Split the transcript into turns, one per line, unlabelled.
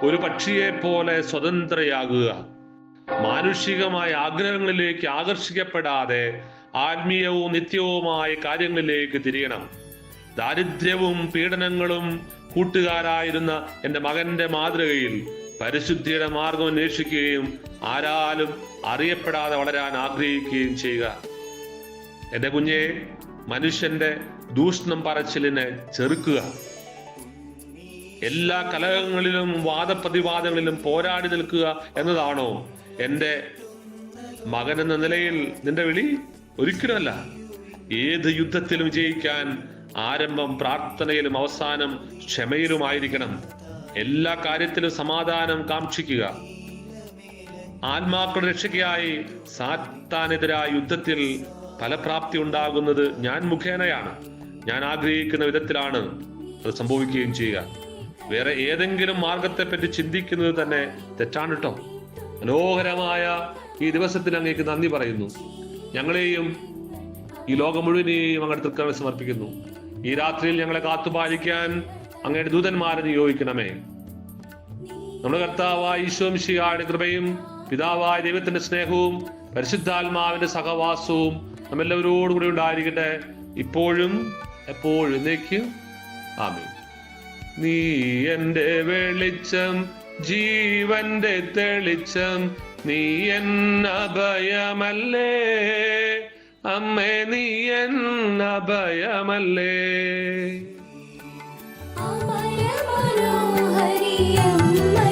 ഒരു പക്ഷിയെ പോലെ സ്വതന്ത്രയാകുക. മാനുഷികമായ ആഗ്രഹങ്ങളിലേക്ക് ആകർഷിക്കപ്പെടാതെ ആത്മീയവും നിത്യവുമായ കാര്യങ്ങളിലേക്ക് തിരിയണം. ദാരിദ്ര്യവും പീഡനങ്ങളും കൂട്ടുകാരായിരുന്ന എൻ്റെ മകന്റെ മാതൃകയിൽ പരിശുദ്ധിയുടെ മാർഗം അന്വേഷിക്കുകയും ആരാലും അറിയപ്പെടാതെ വളരാൻ ആഗ്രഹിക്കുകയും ചെയ്യുക. എൻ്റെ കുഞ്ഞെ, മനുഷ്യന്റെ ദൂഷണം പറച്ചിലിനെ ചെറുക്കുക. എല്ലാ കലഹങ്ങളിലും വാദപ്രതിവാദങ്ങളിലും പോരാടി നിൽക്കുക എന്നതാണോ എൻ്റെ മകൻ എന്ന നിലയിൽ നിന്റെ വിളി? ഒരിക്കലുമല്ല. ഏത് യുദ്ധത്തിലും ജയിക്കാൻ ആരംഭം പ്രാർത്ഥനയിലും അവസാനം ക്ഷമയിലുമായിരിക്കണം. എല്ലാ കാര്യത്തിലും സമാധാനം കാക്ഷിക്കുക. ആത്മാക്കളുടെ രക്ഷയ്ക്കായി സാത്താനെതിരായ യുദ്ധത്തിൽ ഫലപ്രാപ്തി ഉണ്ടാകുന്നത് ഞാൻ മുഖേനയാണ്. ഞാൻ ആഗ്രഹിക്കുന്ന വിധത്തിലാണ് അത് സംഭവിക്കുകയും ചെയ്യുക. വേറെ ഏതെങ്കിലും മാർഗത്തെപ്പറ്റി ചിന്തിക്കുന്നത് തന്നെ തെറ്റാണ് കേട്ടോ. മനോഹരമായ ഈ ദിവസത്തിൽ അങ്ങേക്ക് നന്ദി പറയുന്നു. ഞങ്ങളെയും ഈ ലോകം മുഴുവനെയും അങ്ങയുടെ തൃക്കരങ്ങളിൽ സമർപ്പിക്കുന്നു. ഈ രാത്രിയിൽ ഞങ്ങളെ കാത്തുപാലിക്കാൻ അങ്ങയുടെ ദൂതന്മാരെ നിയോഗിക്കണമേ. നമ്മുടെ കർത്താവായ ഈശോ മിശിഹായുടെ കൃപയും പിതാവായ ദൈവത്തിന്റെ സ്നേഹവും പരിശുദ്ധാത്മാവിന്റെ സഹവാസവും നമ്മെല്ലാവരോടും കൂടി ഉണ്ടായിരിക്കട്ടെ, ഇപ്പോഴും എപ്പോഴും എന്നേക്കും. ആമേൻ. നീ എൻ്റെ വെളിച്ചം, ജീവന്റെ തെളിച്ചം, നീ എൻ അഭയമല്ലേ അമ്മേ, നീ എൻ അഭയമല്ലേ.
അമര മനോഹരി അമ്മേ